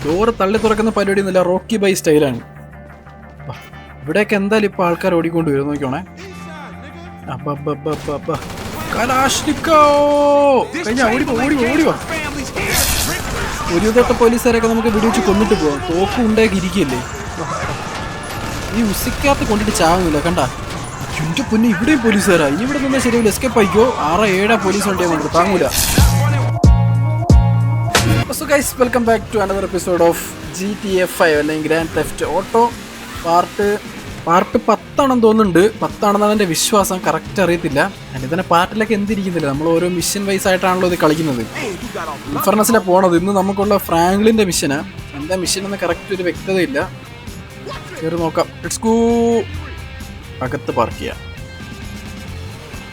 Door തള്ളി തുറക്കുന്ന പരിപാടി ഒന്നുമില്ല, റോക്കി ബൈ സ്റ്റൈലാണ്. ഇവിടെയൊക്കെ എന്തായാലും ഇപ്പൊ ആൾക്കാർ ഓടിക്കൊണ്ട് വരും, നോക്കിക്കോണേ. ഒരു തൊട്ട പോലീസുകാരൊക്കെ നമുക്ക് വെടിവെച്ച് കൊന്നിട്ട് പോവാം. തോക്ക് ഉണ്ടാക്കി ഇരിക്കുകയല്ലേ. ഈ ഉസിക്കകത്ത് കൊണ്ടിട്ട് ചാവുന്നില്ല, കണ്ട. ചുറ്റ പൊന്നെ, ഇവിടെയും പോലീസുകാരാ. ഇവിടെ നിന്നാൽ ശരിയാവില്ല, എസ്കേപ്പ് ആയിക്കോ. 6-7 പോലീസ് വണ്ടിയെ കൊണ്ട് താങ്ങൂല. So guys, welcome back to another episode of GTA 5 അല്ലെങ്കിൽ ഗ്രാൻഡ് തെഫ്റ്റ് ഓട്ടോ പാർട്ട് 10 ആണെന്ന് തോന്നുന്നുണ്ട്. 10 ആണെന്നാണ് എൻ്റെ വിശ്വാസം, കറക്റ്റ് അറിയത്തില്ല. അതിൽ തന്നെ പാർട്ടിലൊക്കെ എന്തിരിക്കുന്നില്ല, നമ്മൾ ഓരോ മിഷൻ വൈസ് ആയിട്ടാണല്ലോ ഇത് കളിക്കുന്നത്. ഇൻഫർണസിലാണ് പോണത്. ഇന്ന് നമുക്കുള്ള ഫ്രാങ്ക്ലിൻ്റെ മിഷനാ. എന്താ മിഷൻ എന്ന് കറക്റ്റ് ഒരു വ്യക്തതയില്ല. കയറി നോക്കാം. Let's go. അകത്ത് പാർക്ക് ചെയ്യാം.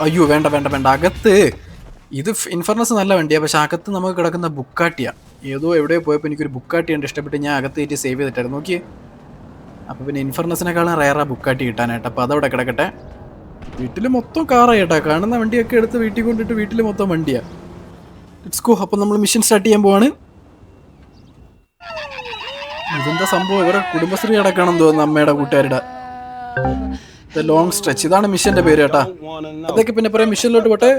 അയ്യോ വേണ്ട വേണ്ട വേണ്ട, അകത്ത് ഇത് ഇൻഫർണസ് നല്ല വണ്ടിയാണ്, പക്ഷെ അകത്ത് നമുക്ക് കിടക്കുന്ന ബുക്കാട്ടിയാണ്. ഏതോ എവിടെയോ പോയപ്പോൾ എനിക്കൊരു ബുക്കാട്ടി കണ്ട് ഇഷ്ടപ്പെട്ട് ഞാൻ അകത്ത് കയറ്റി സേവ് ചെയ്തിട്ടായിരുന്നു. നോക്കിയേ. അപ്പോൾ പിന്നെ ഇൻഫർണസിനേക്കാളും റയറാ ബുക്കാട്ടി കിട്ടാനായിട്ട്. അപ്പോൾ അതവിടെ കിടക്കട്ടെ. വീട്ടിൽ മൊത്തം കാറാണ് കേട്ടോ. കാണുന്ന വണ്ടിയൊക്കെ എടുത്ത് വീട്ടിൽ കൊണ്ടിട്ട് വീട്ടിൽ മൊത്തം വണ്ടിയാണ്. Let's go. അപ്പോൾ നമ്മൾ മിഷൻ സ്റ്റാർട്ട് ചെയ്യാൻ പോവാണ്. ഇതെന്താ സംഭവം? ഇവിടെ കുടുംബശ്രീ അടക്കണം തോന്നുന്നു, അമ്മയുടെ കൂട്ടുകാരുടെ ലോങ് സ്ട്രെച്ച്. ഇതാണ് മിഷന്റെ പേര് കേട്ടാ. അതൊക്കെ പിന്നെ പറയാം. മിഷനിലോട്ട് പോട്ടെ.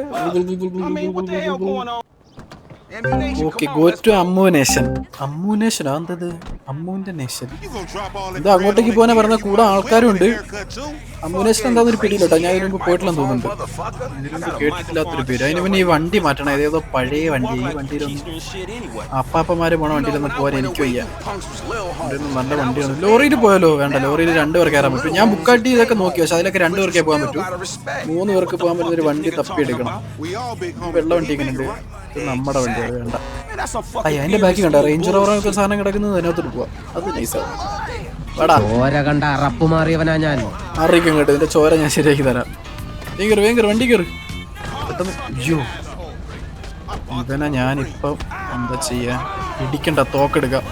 Okay, go to ammunition. Ammunition എന്തത്? അമ്മുവിന്റെ നേഷൻ. ഇത് അങ്ങോട്ടേക്ക് പോകാനാ പറഞ്ഞ. കൂടെ ആൾക്കാരും ഉണ്ട്. അമ്മു നേഷൻ എന്താന്നൊരു പിടിയില്ല കേട്ടോ. ഞാൻ ഇതിന് മുമ്പ് പോയിട്ടില്ലെന്ന് തോന്നുന്നുണ്ട്. കേട്ടിട്ടില്ലാത്തൊരു പേര്. അതിന് പിന്നെ ഈ വണ്ടി മാറ്റണം. ഏതേതോ പഴയ വണ്ടി. ഈ വണ്ടിയിലൊന്നും അപ്പാപ്പന്മാര് പോണ വണ്ടിയിലൊന്നും പോകാൻ എനിക്ക് വയ്യ. നല്ല വണ്ടിയാണ്. ലോറിയിൽ പോയാലോ? വേണ്ട, ലോറിയിൽ 2 പേർ കയറാൻ പറ്റും. ഞാൻ ബുക്കാട്ടി ഇതൊക്കെ നോക്കി, പക്ഷെ അതിലൊക്കെ 2 പേർക്കേ പോകാൻ പറ്റും. 3 പേർക്ക് പോകാൻ പറ്റുന്ന ഒരു വണ്ടി തപ്പിയെടുക്കണം. വെള്ള വണ്ടി ഇങ്ങനെ ഉണ്ട്. ഇത് നമ്മുടെ വണ്ടി, അത് വേണ്ട. അതിന്റെ ബാക്കി കണ്ട റേഞ്ച് റോവറൊക്കെ സാധനം കിടക്കുന്നത് അതിനകത്തോട്ട് പോവാം. അത് നൈസാവും. അറിയിക്കും കേട്ടോ. ഇതിന്റെ ചോര ഞാൻ ശരിയാക്കി തരാം. വേങ്കർ വണ്ടി കയറി പെട്ടെന്ന്. അയ്യോ, ഇവനെ ഞാനിപ്പം എന്താ ചെയ്യാ? ഇടിക്കണ്ട, തോക്കെടുക്കാം.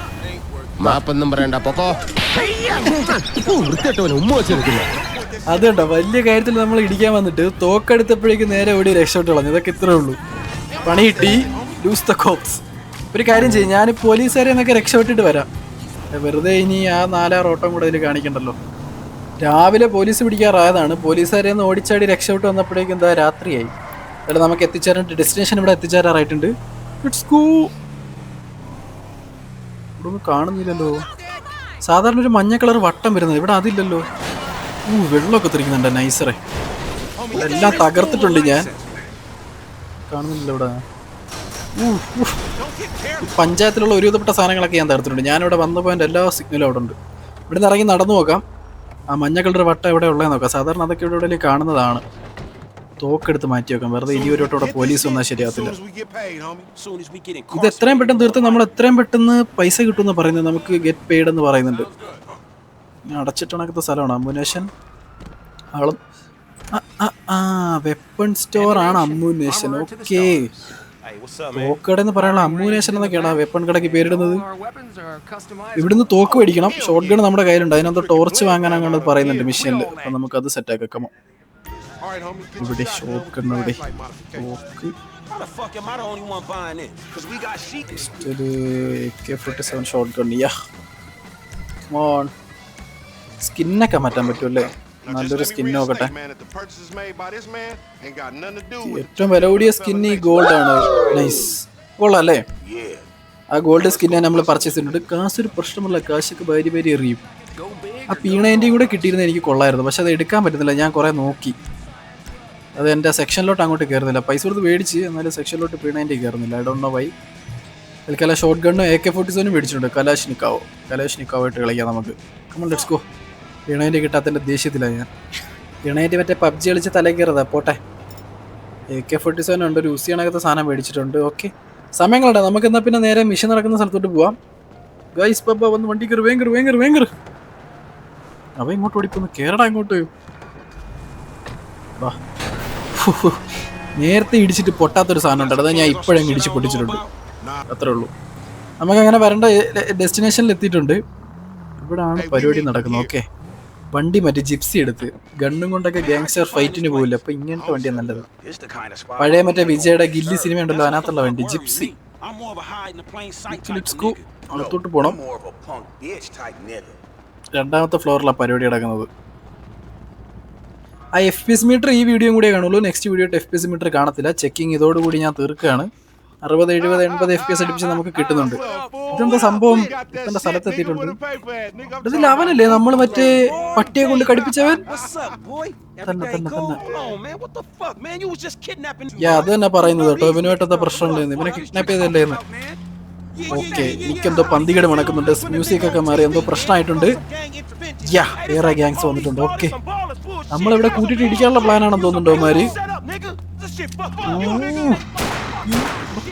അത് കണ്ടോ, വലിയ കാര്യത്തിൽ നമ്മൾ ഇടിക്കാൻ വന്നിട്ട് തോക്കെടുത്തപ്പോഴേക്ക് നേരെ ഓടി രക്ഷപ്പെട്ട് കളഞ്ഞു. ഇതൊക്കെ ഇത്രേ ഉള്ളൂ. പണി കിട്ടി. Lose the corps. ഒരു കാര്യം ചെയ്യും, ഞാൻ പോലീസുകാരെ എന്നൊക്കെ രക്ഷപ്പെട്ടിട്ട് വരാം. വെറുതെ ഇനി ആ 4-6 ഓട്ടം കൂടെ ഇതിൽ കാണിക്കണ്ടല്ലോ. രാവിലെ പോലീസ് പിടിക്കാറായതാണ്. പോലീസുകാരെ ഒന്ന് ഓടിച്ചാടി രക്ഷപ്പെട്ട് വന്നപ്പോഴേക്കും എന്താ രാത്രിയായി. അല്ല, നമുക്ക് എത്തിച്ചേരാൻ ഡെസ്റ്റിനേഷൻ ഇവിടെ എത്തിച്ചേരാറായിട്ടുണ്ട്. Let's go. ഇവിടെ ഒന്നും കാണുന്നില്ലല്ലോ. സാധാരണ ഒരു മഞ്ഞ കളർ വട്ടം വരുന്നത്, ഇവിടെ അതില്ലല്ലോ. വെള്ളമൊക്കെ തിരിക്കുന്നുണ്ട്. നൈസറേ, എല്ലാം തകർത്തിട്ടുണ്ട്. ഞാൻ കാണുന്നില്ല ഇവിടെ. പഞ്ചായത്തിലുള്ള ഒരുവിധപ്പെട്ട സാധനങ്ങളൊക്കെ ഞാൻ തകർത്തിട്ടുണ്ട്. ഞാനിവിടെ വന്നപ്പോൾ എൻ്റെ എല്ലാ സിഗ്നലും അവിടെ ഉണ്ട്. ഇവിടെ നിന്ന് ഇറങ്ങി നടന്നു നോക്കാം. ആ മഞ്ഞ കളർ വട്ടം എവിടെ ഉള്ളതെന്ന് നോക്കാം. സാധാരണ അതൊക്കെ ഇവിടെ കാണുന്നതാണ്. തോക്കെടുത്ത് മാറ്റി വെക്കാം. വെറുതെ ഇനി ഒരു വട്ടം പോലീസ് വന്നാൽ ശരിയാകത്തില്ല. ഇത് എത്രയും പെട്ടെന്ന് തീർത്ത് നമ്മൾ എത്രയും പെട്ടെന്ന് പൈസ കിട്ടുമെന്ന് പറയുന്നത്. നമുക്ക് ഗെറ്റ് പെയ്ഡ് എന്ന് പറയുന്നുണ്ട്. അടച്ചിട്ടണക്കത്തെ സ്ഥലമാണ് അമ്മുനേഷൻ. ആളും വെപ്പൺ സ്റ്റോർ ആണ് അമ്മുനേഷൻ. ഓക്കെ, തോക്കടന്ന് പറയാനുള്ള അമ്മുനേഷൻ എന്നൊക്കെയാണ് ആ വെപ്പൺ കടയ്ക്ക് പേരിടുന്നത്. ഇവിടുന്ന് തോക്ക് മേടിക്കണം. ഷോട്ട് ഗൺ നമ്മുടെ കയ്യിലുണ്ട്. അതിനകത്ത് ടോർച്ച് വാങ്ങാൻ അങ്ങനെ പറയുന്നുണ്ട് മിഷനിൽ. അപ്പം നമുക്കത് സെറ്റാക്കാം. ഇവിടെ ഷോട്ട് ഗൺ, ഇവിടെ തോക്ക്, AK-47 ഷോട്ട് ഗൺ. സ്കിന്നൊക്കെ മാറ്റാൻ പറ്റുമല്ലേ? നല്ലൊരു സ്കിൻ നോക്കട്ടെ. ഏറ്റവും വില കൂടിയ സ്കിൻ ഈ ഗോൾഡ് ആണ്. നൈസ്, കൊള്ളാല്ലേ? ആ ഗോൾഡ് സ്കിന്നെ നമ്മൾ പർച്ചേസ് ചെയ്തിട്ടുണ്ട്. കാശൊരു പ്രശ്നമല്ല, കാശൊക്കെ ഭാരി എറിയും. ആ പീണേൻ്റെയും കൂടെ കിട്ടിയിരുന്ന എനിക്ക് കൊള്ളായിരുന്നു, പക്ഷെ അത് എടുക്കാൻ പറ്റുന്നില്ല. ഞാൻ കുറേ നോക്കി, അത് എൻ്റെ സെക്ഷനിലോട്ട് അങ്ങോട്ട് കയറുന്നില്ല. പൈസ കൊടുത്ത് മേടിച്ച്, എന്നാലും സെക്ഷനിലോട്ട് പീണേൻ്റെ കയറുന്നില്ല. I don't know why. തൽക്കാലം ഷോട്ട് ഗണ്ണും AK-47 മേടിച്ചിട്ടുണ്ട്. കലാഷ്നിക്കാവോ ഇട്ട് കളിക്കാം നമുക്ക്. Come on, let's go. പിണേൻ്റെ കിട്ടാത്തതിൻ്റെ ദേഷ്യത്തിലാണ് ഞാൻ. പിണേൻ്റെ മറ്റേ PUBG കളിച്ച് തല കയറതാ. പോട്ടെ. AK-47 ഉണ്ട്. ഒരു ഊസിയണക്കത്തെ സാധനം മേടിച്ചിട്ടുണ്ട്. ഓക്കെ, സമയങ്ങളുണ്ട് നമുക്ക്. എന്നാൽ പിന്നെ നേരെ മിഷൻ നടക്കുന്ന സ്ഥലത്തോട്ട് പോവാം. ഗൈസ്, പപ്പ വന്ന് വണ്ടി കയറി. വേങ്കർ അവ ഇങ്ങോട്ട് ഓടിപ്പോന്ന്. കേരള അങ്ങോട്ട് വാ. നേരത്തെ ഇടിച്ചിട്ട് പൊട്ടാത്തൊരു സാധനം ഉണ്ട്. അതാ ഞാൻ ഇപ്പോഴും ഇടിച്ച് പൊട്ടിച്ചിട്ടുണ്ട്. അത്രേ ഉള്ളൂ. നമുക്കങ്ങനെ വരേണ്ട ഡെസ്റ്റിനേഷനിൽ എത്തിയിട്ടുണ്ട്. ഇവിടാണ് പരിപാടി നടക്കുന്നത്. ഓക്കെ, വണ്ടി മറ്റേ ജിപ്സി എടുത്ത് ഗണ്ണും കൊണ്ടൊക്കെ ഗാങ്സ്റ്റർ ഫൈറ്റിന് പോകില്ല. അപ്പൊ ഇങ്ങനത്തെ വണ്ടിയാണ് നല്ലത്. പഴയ മറ്റേ വിജയുടെ ഗില്ലി സിനിമ ഉണ്ടല്ലോ, അതിനകത്തുള്ള വണ്ടി gypsy. I'm more of a hide in the plain sight type let's of go. nigga. അകത്തോട്ട് പോണം. I'm more of a punk bitch type nigga. രണ്ടാമത്തെ ഫ്ലോറിലാണ് പരിപാടി നടക്കുന്നത്. ആ FPS മീറ്റർ ഈ വീഡിയോയും കൂടിയേ കാണുള്ളൂ. നെക്സ്റ്റ് വീഡിയോ FPS മീറ്റർ കാണത്തില്ല. ചെക്കിങ് ഇതോടുകൂടി ഞാൻ തീർക്കുകയാണ്. 60, 70, 80 FPS അടുപ്പിച്ച് നമുക്ക് കിട്ടുന്നുണ്ട്. ഇതെന്താ സംഭവം? എത്തേണ്ട സ്ഥലത്തെത്തിയിട്ടുണ്ട്. ഇത് ലവനല്ലേ നമ്മൾ മറ്റേ പട്ടിയെ കൊണ്ട് കടിപ്പിച്ചവൻ? അത് തന്നെ പറയുന്നത് കേട്ടോ. ഇവനുമായിട്ടെന്താ പ്രശ്നമുണ്ടെന്ന്, ഇവനെ കിഡ്നാപ്പ് ചെയ്തല്ലേ എന്ന്. ഓക്കെ, എനിക്കെന്തോ പന്തികേട് മണക്കുന്നുണ്ട്. മ്യൂസിക് ഒക്കെ മാറി എന്തോ പ്രശ്നമായിട്ടുണ്ട്. വേറെ ഗ്യാങ്സ് വന്നിട്ടുണ്ട്. ഓക്കെ, നമ്മളിവിടെ കൂട്ടിയിട്ട് ഇടിക്കാനുള്ള പ്ലാനാണെന്ന് തോന്നുന്നുണ്ടോ അവന്മാര്?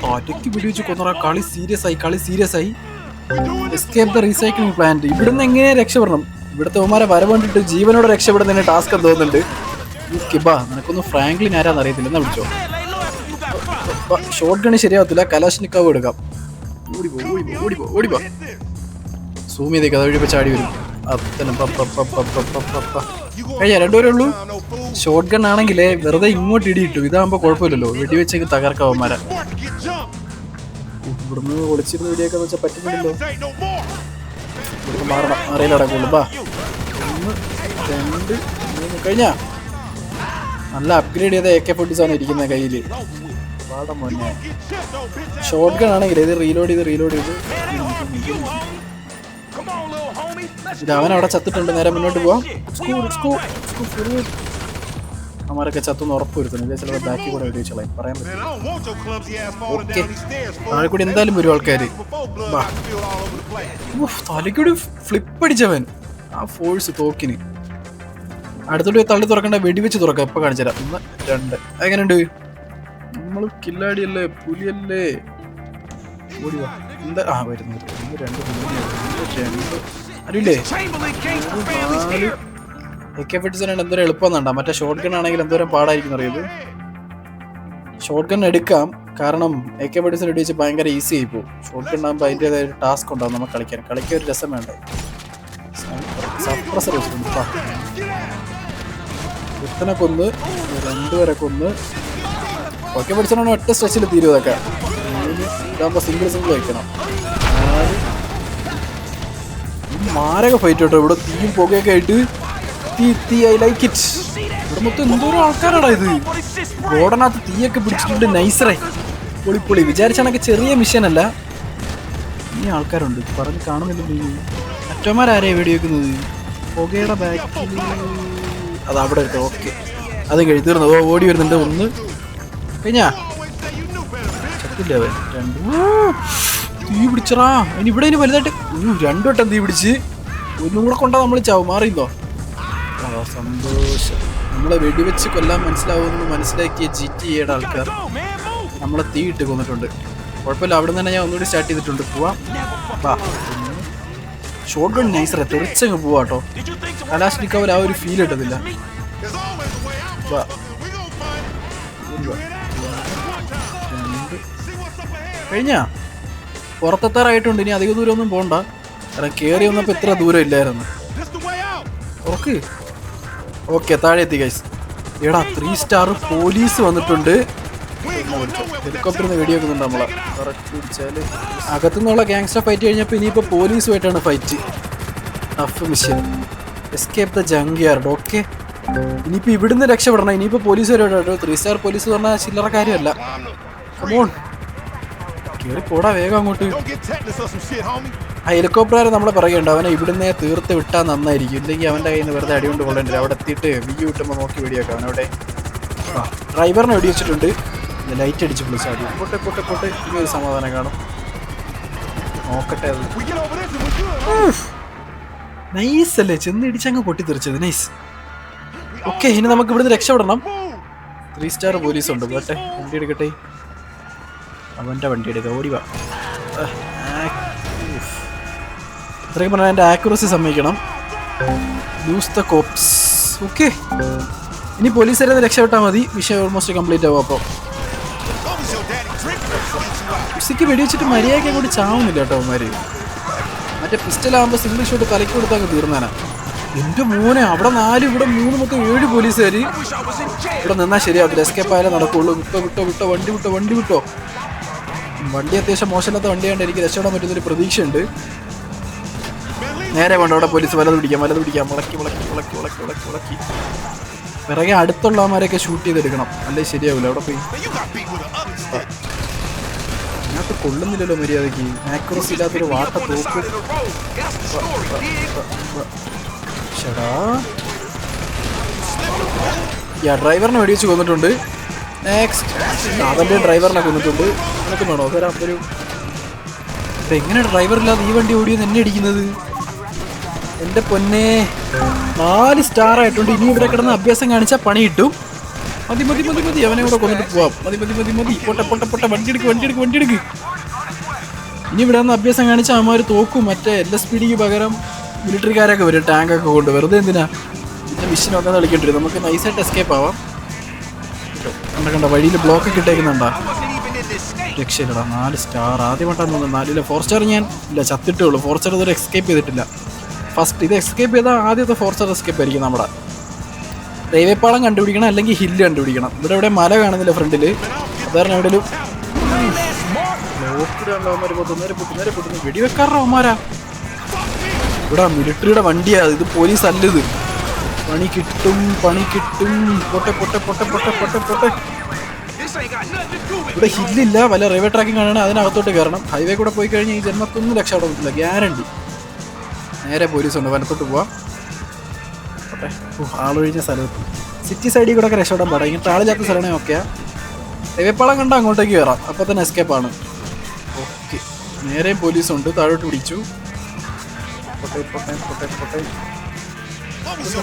ഒറ്റയ്ക്ക് പിടിവെച്ച് കൊന്നറ. കളി സീരിയസ് ആയി. Escape the recycling plant. ഇവിടുന്ന് എങ്ങനെ രക്ഷപ്പെടണം? ഇവിടുത്തെ അവന്മാരെ വരവേണ്ടിട്ട് ജീവനോടെ രക്ഷപ്പെടുന്നതിന് ടാസ്ക് തോന്നുന്നുണ്ട്. കിബ, നിനക്കൊന്നും ഫ്രാങ്ക്ലിൻ ആരാന്ന് അറിയത്തില്ല, എന്നാ വിളിച്ചോ. ഷോട്ട് ഗണ് ശരിയാവത്തില്ല, കലാഷ്നിക്കാവ് എടുക്കാം. ഓടിപ്പോ. സൂം ചെയ്തേക്ക്, അത് വഴി ചാടി വരും. രണ്ടുപേരേ ഉള്ളൂ. ഷോട്ട് ഗൺ ആണെങ്കിലേ വെറുതെ ഇങ്ങോട്ട് ഇടിയിട്ടു. ഇതാകുമ്പോ കുഴപ്പമില്ലല്ലോ, വെടിവെച്ചേക്ക് തകർക്കാവന്മാരെ. ഇവിടുന്ന് ഒളിച്ചിരുന്ന് വെടിയൊക്കെ വെച്ചാൽ പറ്റുന്നില്ലല്ലോ. ഇവിടുന്ന് മാറണം, അറിയില്ലടക്കുള്ളൂ. ബാ, 1, 2, 3 കഴിഞ്ഞാ. നല്ല അപ്ഗ്രേഡ് ചെയ്ത AK-47 ഇരിക്കുന്ന കയ്യില്. പാടം മോനെ. ഷോട്ട് ഗൺ ആണെങ്കിൽ ഇത് റീലോഡ് ചെയ്ത് ഇത് അവൻ അവിടെ ചത്തിട്ടുണ്ട്. നേരെ മുന്നോട്ട് പോവാം. അവന്മാരൊക്കെ ചത്തൊന്ന് ഉറപ്പ് വരുത്തുന്നു. ചിലപ്പോൾ ബാക്കി കൂടെ വെടി വെച്ചോളാം, പറയാൻ പറ്റില്ല. ഓക്കെ, താഴെ കൂടി എന്തായാലും വരും ആൾക്കാർ. തലക്കൂടി ഫ്ലിപ്പ് അടിച്ചവൻ. ആ ഫോഴ്സ് തോക്കിന്. അടുത്തോട്ട് തള്ളി തുറക്കണ്ട, വെടിവെച്ച് തുറക്കാം. ഇപ്പൊ കാണിച്ചുതരാം. 1, 2. എങ്ങനെയുണ്ട്? നമ്മൾ കില്ലാടിയല്ലേ, പുലിയല്ലേ? ഓടിവാ. എന്താ വരുന്നു. 1, 2 അറിയില്ലേ? AK-47 എന്തോരം എളുപ്പമെന്നുണ്ടാ. മറ്റേ ഷോട്ട് ഗൺ ആണെങ്കിൽ എന്തോരം പാടായിരിക്കും അറിയത്. ഷോട്ട് ഗൺ എടുക്കാം, കാരണം AK-47 വെച്ച് ഭയങ്കര ഈസി ആയി പോകും. ഷോട്ട് ഗൺ ആകുമ്പോൾ അതിൻ്റെതായ ഒരു ടാസ്ക് ഉണ്ടാവും നമുക്ക് കളിക്കാൻ ഒരു രസം വേണ്ടേ. സപ്രസർ വെച്ചിട്ടുണ്ട്. ഒരുത്തനെ കൊന്ന്, 2 പേരെ കൊന്ന്. AK-47 ഒറ്റ സ്ട്രെച്ചിൽ തീരും ഇതൊക്കെ. ഇതാകുമ്പോൾ സിംഗിൾ വയ്ക്കണം. മാരക ഫൈറ്റ് കേട്ടോ. ഇവിടെ തീയും പുകയൊക്കെ ആയിട്ട് ഐ ലൈക്ക് ഇറ്റ്. ഇവിടെ മൊത്തം എന്തോരം ആൾക്കാരാടാ ഇത്. റോഡനകത്ത് തീയൊക്കെ പിടിച്ചിട്ടുണ്ട്. നൈസറായി പൊളി. വിചാരിച്ചാണെങ്കിൽ ചെറിയ മിഷൻ അല്ല. ഈ ആൾക്കാരുണ്ട് പറഞ്ഞ് കാണുന്നില്ല. മറ്റന്മാരാരെയാ വെടി വെക്കുന്നത്? പുകയുടെ ബാക്കിൽ അത് അവിടെ എടുത്തോ. ഓക്കെ, അത് തീർന്നു. ഓടി വരുന്നുണ്ട്. 1 കഴിഞ്ഞാ. ചത്തില്ല അവൻ. 2 തീ പിടിച്ചറാ. ഇനി ഇവിടെ വലുതായിട്ട് 2 വട്ടം തീ പിടിച്ച്. ഒന്നും കൂടെ കൊണ്ടാ നമ്മൾ ചാവും. മാറിയില്ലോ. സന്തോഷം. നമ്മളെ വെടിവെച്ച് കൊല്ലാൻ മനസ്സിലാവുമെന്ന് മനസ്സിലാക്കിയ GTA ആൾക്കാർ നമ്മളെ തീ ഇട്ട് കൊന്നിട്ടുണ്ട്. കുഴപ്പമില്ല, അവിടെ നിന്ന് തന്നെ ഞാൻ ഒന്നുകൂടി സ്റ്റാർട്ട് ചെയ്തിട്ടുണ്ട്. പോവാം. ഷോട്ട് ഗൺ നൈസറ, തെറിച്ചങ്ങ് പോവാട്ടോ. കലാഷ്നിക്കാവിൽ ആ ഒരു ഫീൽ ഇട്ടതില്ല. കഴിഞ്ഞാ. പുറത്തെത്താറായിട്ടുണ്ട്. ഇനി അധിക ദൂരം ഒന്നും പോകണ്ട, കാരണം കയറി വന്നപ്പോൾ ഇത്ര ദൂരം ഇല്ലായിരുന്നു. ഓക്കെ, താഴെ എത്തി ഗൈസ്. എടാ 3 സ്റ്റാർ പോലീസ് വന്നിട്ടുണ്ട്. ഹെലികോപ്റ്ററിൽ നിന്ന് വെടിവെക്കുന്നുണ്ട് നമ്മളെ. കറക്റ്റ് പിടിച്ചാല് അകത്തുനിന്നുള്ള ഗ്യാങ്സ്റ്റർ ഫൈറ്റ് കഴിഞ്ഞപ്പോൾ ഇനിയിപ്പോൾ പോലീസുമായിട്ടാണ് fight. Tough mission. Escape the junkyard. Okay, ഇനിയിപ്പോൾ ഇവിടുന്ന് രക്ഷപ്പെടണം. ഇനിയിപ്പോൾ പോലീസ് വരും കേട്ടോ. 3 സ്റ്റാർ പോലീസ് പറഞ്ഞാൽ ചില്ലറ കാര്യമല്ല. കമോൺ, കയറി പോടാ വേഗം അങ്ങോട്ട്. ആ ഹെലികോപ്റ്റർ നമ്മളെ പറയുന്നുണ്ട്. അവനെ ഇവിടുന്ന് തീർത്ത് വിട്ടാൽ നന്നായിരിക്കും. ഇല്ലെങ്കിൽ അവൻ്റെ കയ്യിൽ നിന്ന് വെറുതെ അടികൊണ്ട് കൊള്ളേണ്ടില്ല. അവിടെ എത്തിയിട്ട് വ്യൂ കിട്ടുമ്പോൾ നോക്കി വെടിയാക്കാം അവനവിടെ. ഡ്രൈവറിനെ വെടിവെച്ചിട്ടുണ്ട്. ലൈറ്റ് അടിച്ച് വിളിച്ചാൽ പോട്ടെ. ഇനി ഒരു സമാധാനം കാണും. നോക്കട്ടെ. അത് നൈസ് അല്ലേ? ചെന്ന് ഇടിച്ചങ്ങ് പൊട്ടിത്തെറിച്ചത്. നൈസ്. ഓക്കെ, ഇനി നമുക്ക് ഇവിടുന്ന് രക്ഷപ്പെടണം. 3 സ്റ്റാർ പോലീസ് ഉണ്ട്. പോട്ടെ, വണ്ടി എടുക്കട്ടെ. അവൻ്റെ വണ്ടി എടുക്കുക. ഓടിവാ. ഇത്രയും പറഞ്ഞാൽ എൻ്റെ ആക്യുറസി സമ്മതിക്കണം. Use the corps. ഓക്കെ, ഇനി പോലീസുകാരെ രക്ഷപ്പെട്ടാൽ മതി. വിഷയം ഓൾമോസ്റ്റ് കംപ്ലീറ്റ് ആവും. അപ്പോൾ ഉച്ചയ്ക്ക് വെടിവെച്ചിട്ട് മര്യാദയ്ക്ക് കൂടി ചാവുന്നില്ല കേട്ടോ അവന്മാർ. മറ്റേ പിസ്റ്റലാകുമ്പോൾ സിംഗിൾ ഷോട്ട് തലയ്ക്ക് കൊടുത്താൽ തീർന്നാനാ. എൻ്റെ മോനെ, അവിടെ 4, ഇവിടെ 3, മൊത്തം 7 പോലീസുകാർ. ഇവിടെ നിന്നാൽ ശരിയാവത്തില്ല. എസ്കേപ്പ് ആയാലേ നടക്കുള്ളൂ. വിട്ടോ, വണ്ടി വിട്ടോ. വണ്ടി അത്യാവശ്യം മോശമില്ലാത്ത വണ്ടിയാണ്ട് എനിക്ക് രക്ഷപ്പെടാൻ പറ്റുന്നൊരു പ്രതീക്ഷയുണ്ട്. നേരെ വേണ്ട അവിടെ പോലീസ് വലത് പിടിക്കാം മുളക്കി. പിറകെ അടുത്തുള്ളവന്മാരെയൊക്കെ ഷൂട്ട് ചെയ്തെടുക്കണം, അല്ലേ ശരിയാവില്ല. അവിടെ പോയി അതിനകത്ത് കൊള്ളുന്നില്ലല്ലോ മര്യാദക്ക്. ആക്യുറസി ഇല്ലാത്തൊരു വാട്ട തോക്ക്. ഷടാ ഡ്രൈവറിനെ വെടിവെച്ച് കൊന്നിട്ടുണ്ട്. നെക്സ്റ്റ് അവൻ്റെ ഡ്രൈവറിനെ കൊന്നിട്ടുണ്ട്. നിനക്ക് വേണോ തരാം ഒരു. എങ്ങനെ ഡ്രൈവർ ഇല്ലാതെ ഈ വണ്ടി ഓടിയെന്ന് എന്നെ അടിക്കുന്നത്? എൻ്റെ പൊന്നെ 4 സ്റ്റാർ ആയിട്ടുണ്ട്. ഇനി ഇവിടെ കിടന്ന് അഭ്യാസം കാണിച്ചാൽ പണി കിട്ടും. മതി അവനെ കൂടെ കൊന്നിട്ട് പോവാം. മതി പൊട്ട വണ്ടി എടുക്ക്. ഇനി ഇവിടെ നിന്ന് അഭ്യാസം കാണിച്ചാൽ അവന്മാർ തോക്കും. മറ്റേ LSPDക്ക് പകരം മിലിറ്ററിക്കാരൊക്കെ വരും, ടാങ്കൊക്കെ കൊണ്ട്. വെറുതെ എന്തിനാ പിന്നെ മിഷനൊക്കെ കളിക്കേണ്ടി. നമുക്ക് നൈസായിട്ട് എസ്കേപ്പ് ആവാം. കണ്ട വഴിയിൽ ബ്ലോക്ക് ഇട്ടേക്കുന്നുണ്ടാ. രക്ഷയില്ലടാ. 4 സ്റ്റാർ ആദ്യമായിട്ടാണ് തോന്നുന്നത്. 4 4 സ്റ്റാർ ഞാൻ ഇല്ല ചത്തിട്ടേ ഉള്ളൂ. 4 സ്റ്റാർ ഇതുവരെ എസ്കേപ്പ് ചെയ്തിട്ടില്ല. ഫസ്റ്റ് ഇത് എസ്കേപ്പ് ചെയ്താൽ ആദ്യത്തെ 4 സ്റ്റാർ എസ്കേപ്പ് ആയിരിക്കും. നമ്മുടെ റെയിൽവേ പാളം കണ്ടുപിടിക്കണം, അല്ലെങ്കിൽ ഹില്ല് കണ്ടുപിടിക്കണം. ഇവിടെ മല കാണുന്നില്ല ഫ്രണ്ടിൽ. അതാരണം എവിടെയും വെടിവെക്കാറോ അവന്മാരാ. ഇവിടെ മിലിറ്ററിയുടെ വണ്ടിയാ ഇത്, പോലീസ് അല്ലത്. പണി കിട്ടും. പൊട്ടെ. ഇവിടെ ഹില്ലില്ല, വല്ല റെയിൽവേ ട്രാക്കിംഗ് കാണണം, അതിനകത്തോട്ട് കയറണം. ഹൈവേ കൂടെ പോയി കഴിഞ്ഞാൽ ഈ ജന്മത്തൊന്നും രക്ഷപ്പെടാൻ പറ്റില്ല, ഗ്യാരണ്ടി. നേരെ പോലീസുണ്ട്, വലത്തോട്ട് പോവാം. ആളൊഴിഞ്ഞ സ്ഥലത്ത് സിറ്റി സൈഡിൽ കൂടെ ഒക്കെ രക്ഷപ്പെടാൻ പാടാം. ഇങ്ങനത്തെ ആളില്ലാത്ത സ്ഥലമാണെങ്കിൽ ഓക്കെയാ. റെയിൽവേ പാളം കണ്ടാൽ അങ്ങോട്ടേക്ക് കയറാം, അപ്പോൾ തന്നെ എസ്കേപ്പാണ്. ഓക്കെ, നേരെയും പോലീസുണ്ട്. താഴോട്ട് പിടിച്ചു. പൊട്ടെ.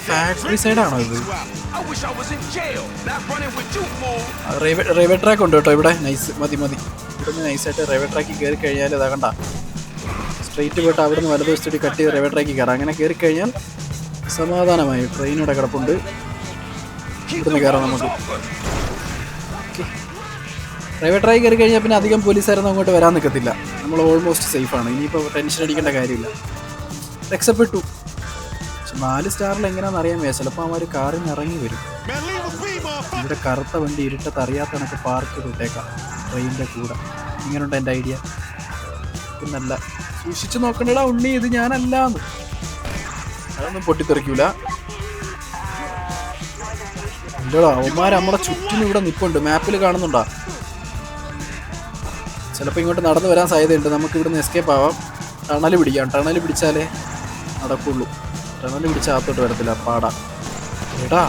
ഫാക്ടറി സൈഡാണോ ഇത്? റെയിൽവേ ട്രാക്ക് ഉണ്ട് കേട്ടോ ഇവിടെ. നൈസ്. മതി ഇവിടുന്ന് നൈസായിട്ട് റെയിൽവേ ട്രാക്കിൽ കയറി കഴിഞ്ഞാൽ ഇതാകണ്ട, സ്ട്രെയിറ്റ് പോയിട്ട് അവിടെ നിന്ന് വലതുവശത്തോട്ട് കട്ട് ചെയ്ത് റെയിൽവേ ട്രാക്കിൽ കയറാം. അങ്ങനെ കയറി കഴിഞ്ഞാൽ സമാധാനമായി. ട്രെയിനിവിടെ കിടപ്പുണ്ട്, ഇവിടുന്ന് കയറാം നമുക്ക്. റെയിൽവേ ട്രാക്കിൽ കയറി കഴിഞ്ഞാൽ പിന്നെ അധികം പോലീസുകാരൊന്നും അങ്ങോട്ട് വരാൻ നിൽക്കത്തില്ല. നമ്മൾ ഓൾമോസ്റ്റ് സേഫാണ്. ഇനിയിപ്പോൾ ടെൻഷൻ അടിക്കേണ്ട കാര്യമില്ല. രക്ഷപ്പെട്ടു. 4 സ്റ്റാറിൽ എങ്ങനെയാണെന്ന് അറിയാൻ വയ്യ. ചിലപ്പോൾ അവന്മാർ കാറിൽ നിന്ന് ഇറങ്ങി വരും. ഇവിടെ കറുത്ത വണ്ടി ഇരുട്ടത്ത് അറിയാത്ത കണക്ക് പാർക്ക് ചെയ്തിട്ടേക്കാം ട്രെയിനിൻ്റെ കൂടെ. ഇങ്ങനെയുണ്ട് എൻ്റെ ഐഡിയ. പിന്നല്ല, സൂക്ഷിച്ച് നോക്കണ്ടടാ ഉണ്ണി, ഇത് ഞാനല്ലാന്ന്. അതൊന്നും പൊട്ടിത്തെറിക്കൂല. ഇല്ലടാ, അവന്മാർ നമ്മുടെ ചുറ്റിനും ഇവിടെ നിൽപ്പുണ്ട്. മാപ്പിൽ കാണുന്നുണ്ടോ? ചിലപ്പോൾ ഇങ്ങോട്ട് നടന്നു വരാൻ സാധ്യതയുണ്ട്. നമുക്ക് ഇവിടുന്ന് എസ്കേപ്പ് ആവാം. ടണൽ പിടിക്കാം. ടണൽ പിടിച്ചാലേ നടക്കുള്ളൂ. ടണൽ പിടിച്ചാൽ അകത്തോട്ട് വരത്തില്ല, പാടാ. എടാ,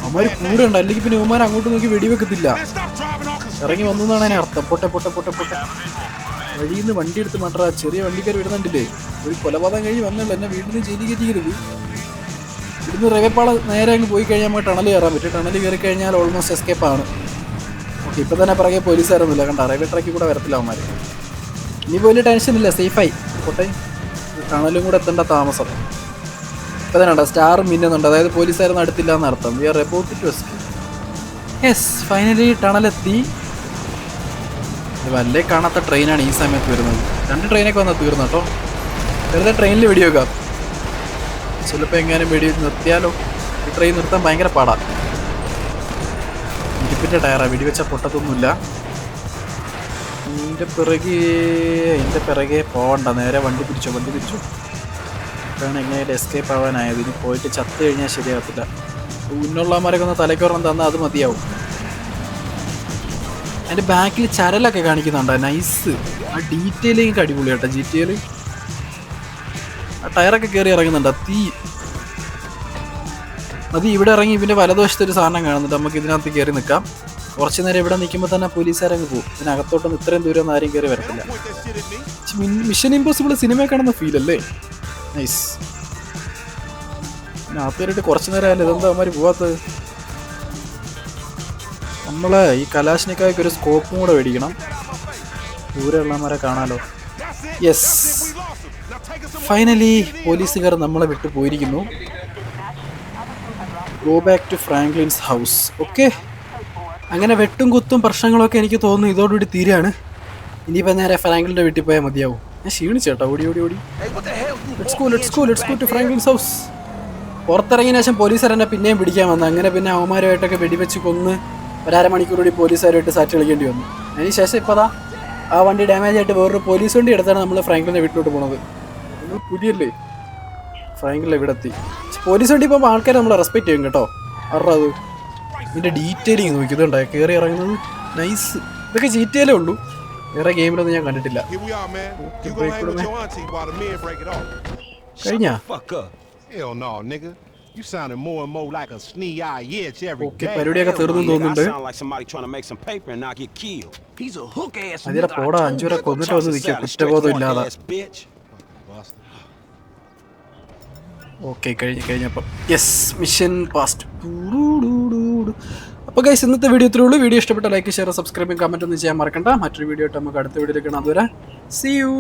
അവന്മാർ കൂടെ ഉണ്ട്, അല്ലെങ്കിൽ പിന്നെ അവന്മാർ അങ്ങോട്ട് നോക്കി വെടിവെക്കത്തില്ല. ഇറങ്ങി വന്നതാണ് അതിനെ അർത്ഥം. പൊട്ടെ. വഴിയിൽ നിന്ന് വണ്ടി എടുത്ത് മാറ്റാ. ചെറിയ വണ്ടിക്കാർ വരുന്നുണ്ടില്ലേ? ഒരു കൊലപാതകം കഴിഞ്ഞ് വന്നല്ലോ, എന്നെ വീട്ടിൽ നിന്ന് ജയിലിൽ കയറ്റിക്കരുത്. ഇവിടുന്ന് റെയിൽവേ പാളം നേരെ അങ്ങ് പോയി കഴിഞ്ഞാൽ നമുക്ക് ടണൽ കയറാൻ പറ്റും. ടണൽ കയറി കഴിഞ്ഞാൽ ഓൾമോസ്റ്റ് എസ്കേപ്പ് ആണ്. ഓക്കെ, ഇപ്പം തന്നെ പിറകെ പോലീസുകാരൊന്നുമില്ല. കണ്ട, റെയിൽവേ ട്രാക്കിൽ കൂടെ വരത്തില്ല അവന്മാർ. ഇനി വലിയ ടെൻഷനില്ല, സേഫായി. പൊട്ടെ, ടണലും കൂടെ എത്തേണ്ട താമസം. ഇപ്പം തന്നെ ഉണ്ടോ സ്റ്റാർ മിന്നുന്നുണ്ട്, അതായത് പോലീസുകാരൊന്നും അടുത്തില്ല എന്നർത്ഥം. We are about to escape. Yes, finally ടണലെത്തി. വല്ലേ കാണാത്ത ട്രെയിനാണ് ഈ സമയത്ത് വരുന്നത്. 2 ട്രെയിനൊക്കെ വന്നാൽ തീർന്നു കേട്ടോ. വെറുതെ ട്രെയിനിൽ വെടിവെക്കാം. ചിലപ്പോൾ എങ്ങാനും വെടി നിർത്തിയാലോ? ഈ ട്രെയിൻ നിർത്താൻ ഭയങ്കര പാടാ. ഇരുപ്പിൻ്റെ ടയറാണ്, വെടിവെച്ചാൽ പൊട്ടത്തൊന്നുമില്ല. എൻ്റെ പിറകെ പോകണ്ട, നേരെ വണ്ടി പിടിച്ചോ. അതാണ് എങ്ങനെയായിട്ട് എസ്കേപ്പ് ആവാനായത്. ഇനി പോയിട്ട് ചത്ത് കഴിഞ്ഞാൽ ശരിയാകത്തില്ല. ഉന്നുള്ളമാരൊക്കെ ഒന്ന് തലയ്ക്കൊരെണ്ണം തന്നാൽ അത് മതിയാവും. അതിൻ്റെ ബാക്കിൽ ചരലൊക്കെ കാണിക്കുന്നുണ്ടോ? നൈസ്. ആ ഡീറ്റെയിലിങ് അടിപൊളി കേട്ടോ. GTA ആ ടയറൊക്കെ കയറി ഇറങ്ങുന്നുണ്ട്. തീ മതി. ഇവിടെ ഇറങ്ങി ഇതിൻ്റെ വലതുവശത്തൊരു സാധനം കാണുന്നുണ്ട്. നമുക്ക് ഇതിനകത്ത് കയറി നിൽക്കാം. കുറച്ച് നേരം ഇവിടെ നിൽക്കുമ്പോൾ തന്നെ പോലീസുകാരങ്ങ് പോകും. ഇതിനകത്തോട്ടൊന്നും ഇത്രയും ദൂരം ഒന്നും ആരും കയറി വരത്തില്ല. മിഷൻ ഇമ്പോസിബിൾ സിനിമ കാണുന്ന ഫീൽ അല്ലേ? നൈസ്. പിന്നെ അകത്ത് കയറിയിട്ട് കുറച്ച് നേരം ആയാലും ഇതെന്താ അവന്മാർ പോവാത്തത്? നമ്മൾ ഈ കലാശിനിക്കായ്ക്ക് ഒരു സ്കോപ്പും കൂടെ മേടിക്കണം, ദൂരെയുള്ളവന്മാരെ കാണാലോ. യെസ്, ഫൈനലി പോലീസുകാർ നമ്മളെ വിട്ടു പോയിരിക്കുന്നു. Go back to Franklin's house. Okay, അങ്ങനെ വെട്ടും കുത്തും പ്രശ്നങ്ങളൊക്കെ എനിക്ക് തോന്നുന്നു ഇതോടുകൂടി തീരെയാണ്. ഇനിയിപ്പോൾ നേരെ ഫ്രാങ്ക്ലിൻ്റെ വീട്ടിൽ പോയാൽ മതിയാവും. ഞാൻ ക്ഷീണിച്ചേട്ടാ, ഓടി. Let's go to Franklin's house. പുറത്തിറങ്ങിയ ശേഷം പോലീസുകാർ എന്നെ പിന്നെയും പിടിക്കാൻ വന്നു. അങ്ങനെ പിന്നെ അവന്മാരുമായിട്ടൊക്കെ വെടിവെച്ച് കൊന്ന് 1.5 മണിക്കൂർ കൂടി പോലീസുകാരുമായിട്ട് സാറ്റ് കളിക്കേണ്ടി വന്നു. അതിന് ശേഷം ഇപ്പോൾ ആ വണ്ടി ഡാമേജ് ആയിട്ട് വേറൊരു പോലീസ് വണ്ടി എടുത്താണ് നമ്മൾ ഫ്രാങ്ക്ലിൻ്റെ വീട്ടിലോട്ട് പോണത്. നിങ്ങൾ പുലിയല്ലേ? ഫ്രാങ്ക്ലിൻ ഇവിടെ എത്തി. പോലീസ് വണ്ടി പോകുമ്പോൾ ആൾക്കാർ നമ്മളെ റെസ്പെക്ട് ചെയ്യും കേട്ടോ. അവരുടെ അത് ഇതിൻ്റെ ഡീറ്റെയിലിങ് നോക്കി ഇതുണ്ടായി കയറി ഇറങ്ങുന്നത് നൈസ്. ഇതൊക്കെ GTA ഉള്ളൂ, വേറെ ഗെയിമിലൊന്നും ഞാൻ കണ്ടിട്ടില്ല. കഴിഞ്ഞാ ഓക്കെ, പരിപാടിയൊക്കെ തീർന്നു തോന്നുന്നുണ്ട്. Sound like somebody trying to make some paper and not get killed. He's a hook ass അതിലെ nigga. പോടാ 5 വരെ കൊന്നിട്ട് വന്ന് നിൽക്കുക കുറ്റബോധം ഇല്ലാതെ. ഓക്കെ കഴിഞ്ഞപ്പം യെസ് മിഷൻ പാസ്റ്റ്. അപ്പോൾ ഗൈസ് ഇന്നത്തെ വീഡിയോ ഇത്രയേ ഉള്ളൂ. വീഡിയോ ഇഷ്ടപ്പെട്ട ലൈക്ക് ഷെയർ സബ്സ്ക്രൈബും കമൻറ്റ് ഒന്നും ചെയ്യാൻ മറക്കണ്ട. മറ്റൊരു വീഡിയോ ആയിട്ട് നമുക്ക് അടുത്ത വീഡിയോയിൽ കാണാം. അതുവരെ സീ യു.